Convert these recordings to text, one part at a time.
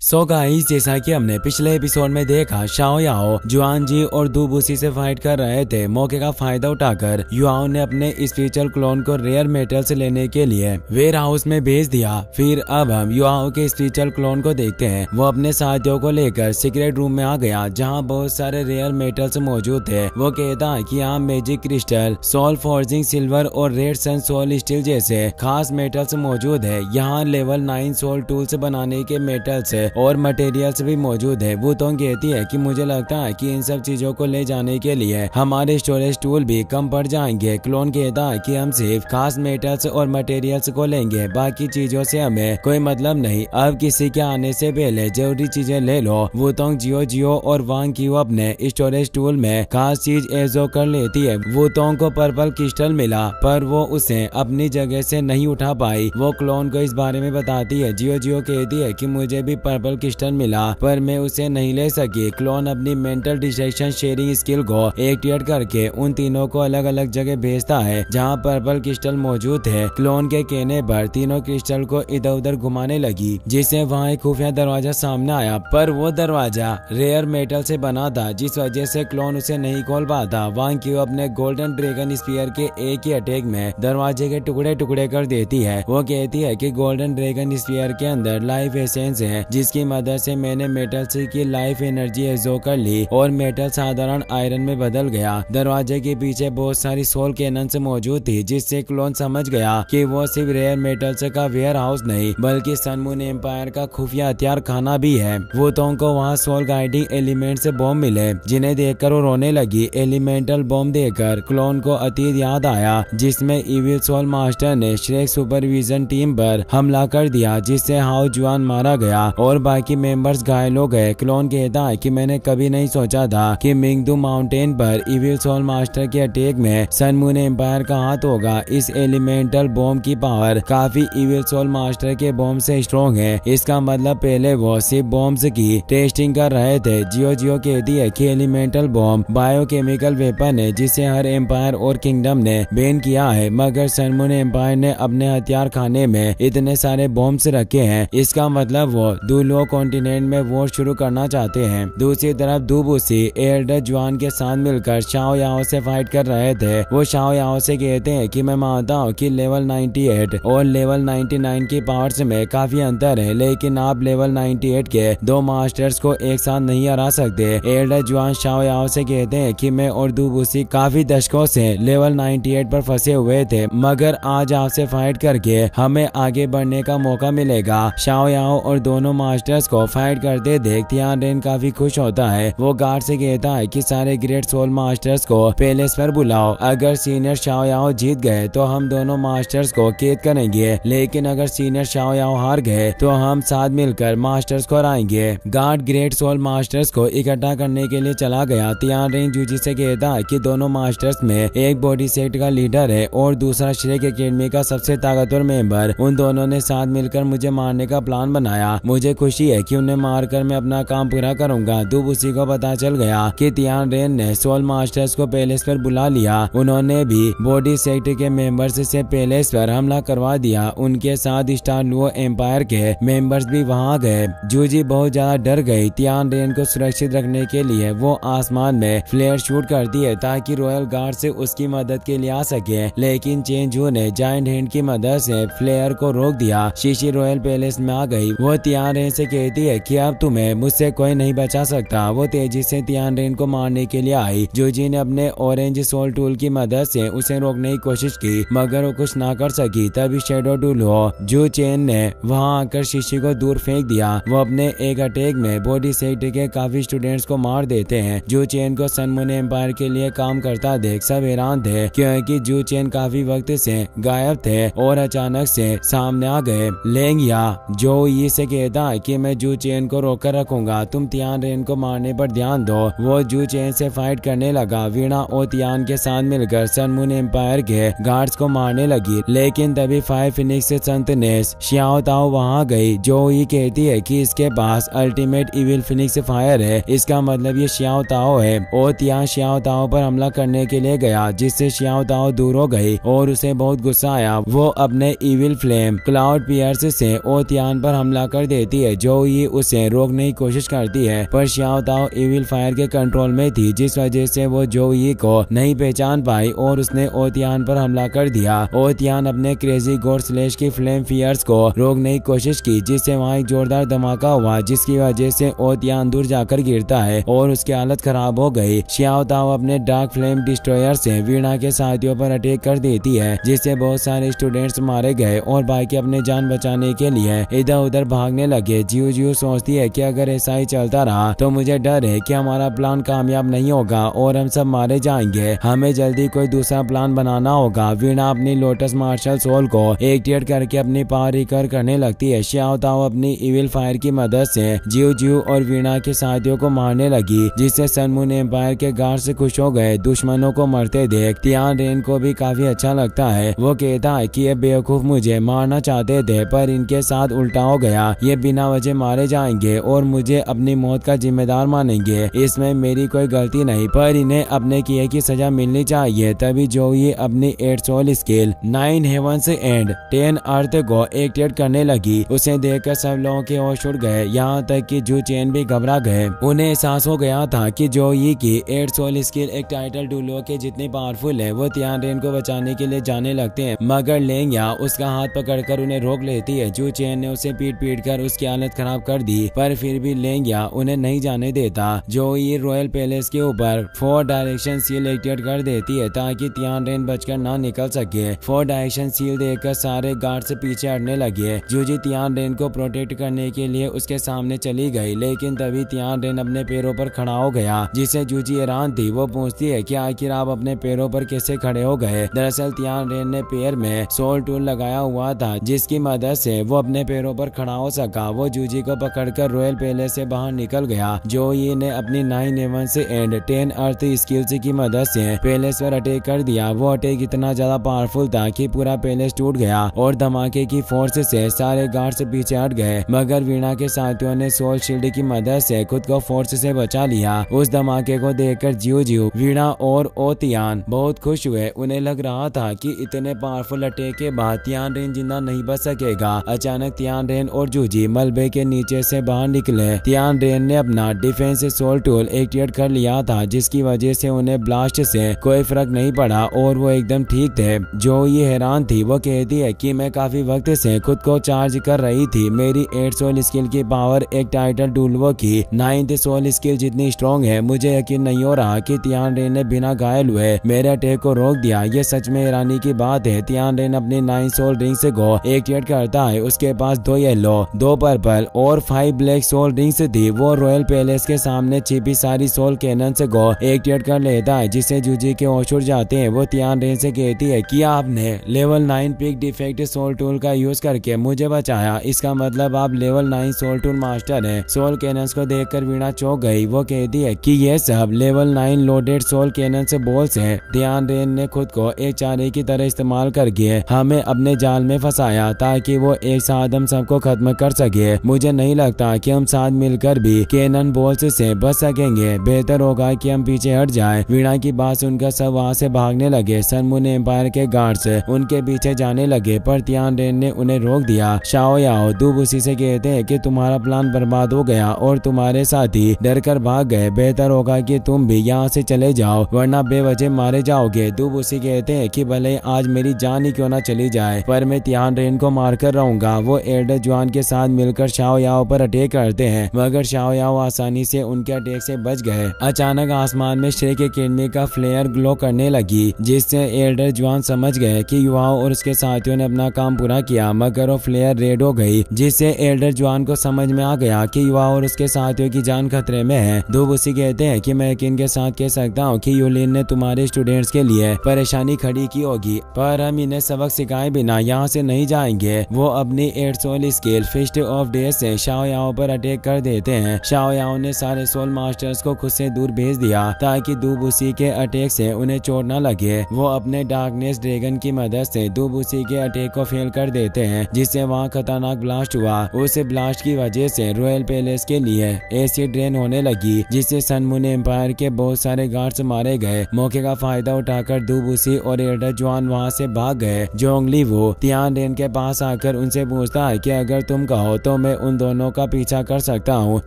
So guys, जैसा कि हमने पिछले एपिसोड में देखा, शाओ याओ जुआन जी और दू बुसी से फाइट कर रहे थे। मौके का फायदा उठाकर युआओ ने अपने स्पिरिचुअल क्लोन को रेयर मेटल्स लेने के लिए वेयर हाउस में भेज दिया। फिर अब हम युआओ के स्पिरिचुअल क्लोन को देखते हैं। वो अपने साथियों को लेकर सीक्रेट रूम में आ गया, जहाँ बहुत सारे रेयर मेटल्स मौजूद थे। वो कहता है कि यहाँ magic crystal, soul forging silver और रेड सन सोल स्टील जैसे खास मेटल्स मौजूद है। यहाँ लेवल 9 सोल टूल्स बनाने के मेटल्स और मटेरियल्स भी मौजूद है। वुतोंग कहती है कि मुझे लगता है कि इन सब चीजों को ले जाने के लिए हमारे स्टोरेज टूल भी कम पड़ जाएंगे। क्लोन कहता है कि हम सिर्फ खास मेटल्स और मटेरियल्स को लेंगे, बाकी चीजों से हमें कोई मतलब नहीं। अब किसी के आने से पहले जरूरी चीजें ले लो। वुतोंग जियो और वांग क्यू अपने स्टोरेज टूल में खास चीज एब्जॉर्ब कर लेती है। वुतोंग को पर्पल क्रिस्टल मिला, पर वो उसे अपनी जगह से नहीं उठा पाई। वो क्लोन को इस बारे में बताती है। जियो कहती है कि मुझे भी पर्पल क्रिस्टल मिला, पर मैं उसे नहीं ले सकी। क्लोन अपनी मेंटल डिस्ट्रैक्शन शेयरिंग स्किल को एक्टिवेट करके उन तीनों को अलग अलग जगह भेजता है जहां पर्पल क्रिस्टल मौजूद है। क्लोन के कहने पर तीनों क्रिस्टल को इधर उधर घुमाने लगी, जिससे वहां एक खुफिया दरवाजा सामने आया, पर वो दरवाजा रेयर मेटल से बना था, जिस वजह से क्लोन उसे नहीं खोल पाता। वांग क्यू अपने गोल्डन ड्रैगन स्पीयर के एक ही अटैक में दरवाजे के टुकड़े टुकड़े कर देती है। वो कहती है कि गोल्डन ड्रैगन स्पीयर के अंदर लाइफ एसेंस है, जिसकी मदद से मैंने मेटल्स की लाइफ एनर्जी एब्जॉर्ब कर ली और मेटल साधारण आयरन में बदल गया। दरवाजे के पीछे बहुत सारी सोल कैनन्स मौजूद थी, जिससे क्लोन समझ गया कि वो सिर्फ रेयर मेटल्स का वेयर हाउस नहीं, बल्कि सन मून एम्पायर का खुफिया हथियार खाना भी है। वुतोंग को वहाँ सोल गाइडिंग एलिमेंट्स बॉम्ब मिले, जिन्हें देखकर वो रोने लगी। एलिमेंटल बॉम्ब देखकर क्लोन को अतीत याद आया, जिसमें इविल सोल मास्टर ने श्रेक सुपरविजन टीम पर हमला कर दिया, जिससे हाओ जुआन मारा गया और बाकी मेंबर्स घायल हो गए। क्लोन कहता है कि मैंने कभी नहीं सोचा था कि मिंगदू माउंटेन पर इविल सोल मास्टर के अटैक में सन मून एम्पायर का हाथ होगा। इस एलिमेंटल बॉम्ब की पावर काफी इविल सोल मास्टर के बॉम्ब से स्ट्रॉन्ग है। इसका मतलब पहले वो सिर्फ बॉम्ब्स की टेस्टिंग कर रहे थे। जियो कहती है कि एलिमेंटल बॉम्ब बायोकेमिकल वेपन है, जिसे हर एम्पायर और किंगडम ने बैन किया है, मगर सन मून एम्पायर ने अपने हथियार खाने में इतने सारे बॉम्ब्स रखे हैं। इसका मतलब वो दूलो कॉन्टिनेंट में वॉर शुरू करना चाहते हैं। दूसरी तरफ दू बुसी एल्डर जुआन के साथ मिलकर शाओ याओ से फाइट कर रहे थे। वो शाओ याओ से कहते हैं कि मैं मानता हूँ कि लेवल 98 और लेवल 99 की पावर्स में काफी अंतर है, लेकिन आप लेवल 98 के दो मास्टर्स को एक साथ नहीं हरा सकते। एल्डर जुआन शाओ याओ से कहते हैं कि मैं और दू बुसी काफी दशकों से लेवल 98 पर फंसे हुए थे, मगर आज आपसे फाइट करके हमें आगे बढ़ने का मौका मिलेगा। शाओ याओ और दोनों मास्टर्स को फाइट करते देख तियान रेन काफी खुश होता है। वो गार्ड से कहता है कि सारे ग्रेट सोल मास्टर्स को पैलेस पर बुलाओ। अगर सीनियर शाओ याओ जीत गए तो हम दोनों मास्टर्स को कैद करेंगे, लेकिन अगर सीनियर शाओ याओ हार गए तो हम साथ मिलकर मास्टर्स को हराएंगे। गार्ड ग्रेट सोल मास्टर्स को इकट्ठा करने के लिए चला गया। तियान रेन जूजी से कहता है कि दोनों मास्टर्स में एक बॉडी सेक्ट का लीडर है और दूसरा श्रेक एकेडमी का सबसे ताकतवर मेंबर। उन दोनों ने साथ मिलकर मुझे मारने का प्लान बनाया। मुझे खुशी है कि उन्हें मारकर मैं अपना काम पूरा करूंगा। दू बुसी को पता चल गया कि तियान रेन ने सोल मास्टर्स को पैलेस पर बुला लिया। उन्होंने भी बॉडी सेक्ट के मेंबर्स से पैलेस पर हमला करवा दिया। उनके साथ स्टार लुओ एम्पायर के मेंबर्स भी वहां गए। जूजी बहुत ज्यादा डर गई। तियान रेन को सुरक्षित रखने के लिए वो आसमान में फ्लेयर शूट करती है ताकि रॉयल गार्ड से उसकी मदद के लिए आ सके, लेकिन चेन जू ने जायंट हैंड की मदद से फ्लेयर को रोक दिया। शीशी रॉयल पैलेस में आ गई। वो तियान रेन से कहती है कि अब तुम्हें मुझसे कोई नहीं बचा सकता। वो तेजी से तियान रेन को मारने के लिए आई। जूजी ने अपने ऑरेंज सोल टूल की मदद से उसे रोकने की कोशिश की, मगर वो कुछ ना कर सकी। तभी शेडो टूल हो जू चेन ने वहां आकर शीशी को दूर फेंक दिया। वो अपने एक अटैक में बॉडी सेक्ट के काफी स्टूडेंट्स को मार देते हैं। जू चेन को सन मून एम्पायर के लिए काम करता देख सब हैरान थे, क्योंकि जू चेन काफी वक्त से गायब थे और अचानक से सामने आ गए। लेंग या जो ये से कहता है कि मैं जू चेन को रोकर रखूंगा, तुम तियान रेन को मारने पर ध्यान दो। वो जू चेन से फाइट करने लगा। वीणा और तियान के साथ मिलकर सन मून एम्पायर के गार्ड्स को मारने लगी, लेकिन तभी फायर फिनिक्स से संतनेस शियाओ ताओ वहां गई। जो ये कहती है कि इसके पास अल्टीमेट इविल फिनिक्स फायर है, इसका मतलब ये शियाओ ताओ है। और तियान शियाओ ताओ पर हमला करने के लिए गया, जिससे शियाओ ताओ दूर हो गई और उसे बहुत गुस्सा आया। वो अपने इविल फ्लेम क्लाउड पियर्स से ओ तियान पर हमला कर देती है, है जो ये उसे रोकने की कोशिश करती है, पर शाओ ताओ इविल फायर के कंट्रोल में थी, जिस वजह से वो जो ये को नहीं पहचान पाई और उसने ओतियान पर हमला कर दिया। ओतियान अपने क्रेजी गॉड स्लेश की फ्लेम फियर्स को रोकने की कोशिश की, जिससे वहाँ एक जोरदार धमाका हुआ, जिसकी वजह से ओतियान दूर जाकर गिरता है और उसकी हालत खराब हो गई। शाओ ताओ अपने डार्क फ्लेम डिस्ट्रॉयर से वीणा के साथियों पर अटैक कर देती है, जिससे बहुत सारे स्टूडेंट्स मारे गए और बाकी अपने जान बचाने के लिए इधर उधर भागने लगे। जियो जियो सोचती है कि अगर ऐसा ही चलता रहा तो मुझे डर है कि हमारा प्लान कामयाब नहीं होगा और हम सब मारे जाएंगे। हमें जल्दी कोई दूसरा प्लान बनाना होगा। वीणा अपनी लोटस मार्शल सोल को एक्टिवेट करके अपनी पावर रिकवर करने लगती है। शाओ ताओ अपनी इविल फायर की मदद से जियो जियो और वीणा के साथियों को मारने लगी, जिससे सन मून एम्पायर के गार्ड से खुश हो गए। दुश्मनों को मरते देख तियान रेन को भी काफी अच्छा लगता है। वो कहता है कि ये बेवकूफ मुझे मारना चाहते थे, पर इनके साथ उल्टा हो गया। ये बिना वजह मारे जाएंगे और मुझे अपनी मौत का जिम्मेदार मानेंगे। इसमें मेरी कोई गलती नहीं, पर इन्हें अपने किए की सजा मिलनी चाहिए। तभी जो ये अपनी 8 सोल स्केल 9 हेवंस एंड 10 अर्थ को एक्टिवेट करने लगी। उसे देखकर सब लोगों के होश उड़ गए, यहाँ तक कि जू चेन भी घबरा गए। उन्हें एहसास हो गया था कि जो ये की 8 सोल स्केल एक टाइटल डुलो के जितनी पावरफुल है। वो तियान रेन को बचाने के लिए जाने लगते हैं, मगर लेंग्या उसका हाथ पकड़कर उन्हें रोक लेती है। जू चेन ने उसे पीट कर उसकी हालत खराब कर दी, पर फिर भी लेंग्या उन्हें नहीं जाने देता। जो ये रॉयल पैलेस के ऊपर 4 डायरेक्शन सील एक्टिवेट कर देती है ताकि तियान रेन बचकर ना निकल सके। 4 डायरेक्शन सील देखकर सारे गार्ड से पीछे हटने लगे। जूजी तियान रेन को प्रोटेक्ट करने के लिए उसके सामने चली गई, लेकिन तभी तियान रेन अपने पैरों पर खड़ा हो गया, जिससे जूजी हैरान थी। वो पूछती है कि आखिर आप अपने पैरों पर कैसे खड़े हो गए। दरअसल तियान रेन ने पैर में सोल टूल लगाया हुआ था, जिसकी मदद से वो अपने पैरों पर खड़ा हो सका। वो जूजी को पकड़कर रॉयल पैलेस से बाहर निकल गया। जो ये ने अपनी 9 हेवंस एंड 10 अर्थ स्किल्स की मदद से पैलेस पर अटैक कर दिया। वो अटैक इतना ज्यादा पावरफुल था कि पूरा पैलेस टूट गया और धमाके की फोर्स से सारे गार्ड से पीछे हट गए, मगर वीणा के साथियों ने सोल शील्ड की मदद से खुद को फोर्स से बचा लिया। उस धमाके को देखकर जियो जियो, वीणा और ओतियान बहुत खुश हुए। उन्हें लग रहा था कि इतने पावरफुल अटैक के बाद तियान रेन जिंदा नहीं बच सकेगा। अचानक तियान रेन और जूजी मलबे के नीचे से बाहर निकले। तियान रेन ने अपना डिफेंस सोल टूल एक्टिवेट कर लिया था, जिसकी वजह से उन्हें ब्लास्ट से कोई फर्क नहीं पड़ा और वो एकदम ठीक थे। जो ये हैरान थी, वो कहती है कि मैं काफी वक्त से खुद को चार्ज कर रही थी। मेरी 8 सोल स्किल की पावर एक टाइटल डुलवो की 9th सोल स्किल जितनी स्ट्रॉन्ग है। मुझे यकीन नहीं हो रहा कि तियान रेन ने बिना घायल हुए मेरे अटैक को रोक दिया। ये सच में हैरानी की बात है। तियान रेन अपनी 9 सोल रिंग्स को एक्टिवेट करता है। उसके पास 2 येलो, 2 पर्पल और 5 ब्लैक सोल रिंग्स थी। वो रॉयल पैलेस के सामने छिपी सारी सोल कैनन से को एक्टिवेट कर लेता है, जिससे जूजी के होश उड़ जाते हैं। वो तियान रेन से कहती है कि आपने level 9 pick defect soul tool का यूज करके मुझे बचाया, इसका मतलब आप लेवल 9 सोल टूल मास्टर हैं। सोल कैनन्स को देखकर वीणा चौंक गई। वो कहती है कि ये sub level 9 loaded soul cannon से बॉल्स हैं। तियान रेन ने खुद को एक चारे की तरह इस्तेमाल करके हमें अपने जाल में फंसाया ताकि वो एक साथ हम सबको खत्म कर सके। मुझे नहीं लगता कि हम साथ मिलकर भी कैनन बॉल्स से बच सकेंगे। बेहतर होगा कि हम पीछे हट जाएं। वीणा की बात सुनकर सब वहाँ से भागने लगे। सन मून एम्पायर के गार्ड्स उनके पीछे जाने लगे, पर तियान रेन ने उन्हें रोक दिया। शाओ याओ दूब उसी से कहते हैं कि तुम्हारा प्लान बर्बाद हो गया और तुम्हारे साथी डर कर भाग गए। बेहतर होगा कि तुम भी यहाँ से चले जाओ, वरना बेवजह मारे जाओगे। दूब उसी कहते हैं कि भले आज मेरी जान ही क्यों ना चली जाए, पर मैं तियान रेन को मार कर रहूंगा। वो एल्डर जुआन के साथ मिलकर शाओ याओ पर अटैक करते हैं, मगर शाओ याओ आसानी से उनके अटैक से बच गए। अचानक आसमान में श्रेक एकेडमी का फ्लेयर ग्लो करने लगी, जिससे एल्डर जुआन समझ गए कि युवाओं और उसके साथियों ने अपना काम पूरा किया, मगर वो फ्लेयर रेड हो गई, जिससे एल्डर जुआन को समझ में आ गया कि युवाओं और उसके साथियों की जान खतरे में है। दूब उसी कहते हैं कि मैं यकीन के साथ कह सकता हूँ कि यूलिन ने तुम्हारे स्टूडेंट्स के लिए परेशानी खड़ी की होगी, पर हम इन्हें सबक सिखाए बिना यहाँ से नहीं जाएंगे। वो अपनी 8 soul scale fist of day से शाओ याओ पर अटैक कर देते हैं। शाओ याओ ने सारे सोल मास्टर्स को खुद से दूर भेज दिया ताकि दूब उसी के अटैक से उन्हें चोट न लगे। वो अपने डार्कनेस ड्रैगन की मदद से दूब उसी के अटैक को फेल कर देते हैं, जिससे वहाँ खतरनाक ब्लास्ट हुआ। उस ब्लास्ट की वजह से रॉयल पैलेस के लिए एसिड ड्रेन होने लगी, जिससे सन मून एम्पायर के बहुत सारे गार्ड्स मारे गए। मौके का फायदा उठाकर दूब उसी और एल्डर जुआन वहाँ से भाग गए। जोंगली वो तियान रेन के पास आकर उनसे पूछता है कि अगर तुम कहो तो मैं उन दोनों का पीछा कर सकता हूँ।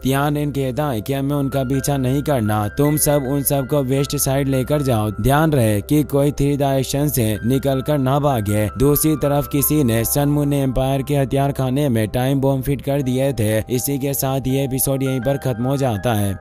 तियानिन कहता है कि हमें उनका पीछा नहीं करना, तुम सब उन सब को वेस्ट साइड लेकर जाओ, ध्यान रहे कि कोई 3 डायरेक्शन से निकल कर ना भागे। दूसरी तरफ किसी ने सन मून एम्पायर के हथियार खाने में टाइम बॉम्ब फिट कर दिए थे। इसी के साथ ये एपिसोड यहीं पर खत्म हो जाता है।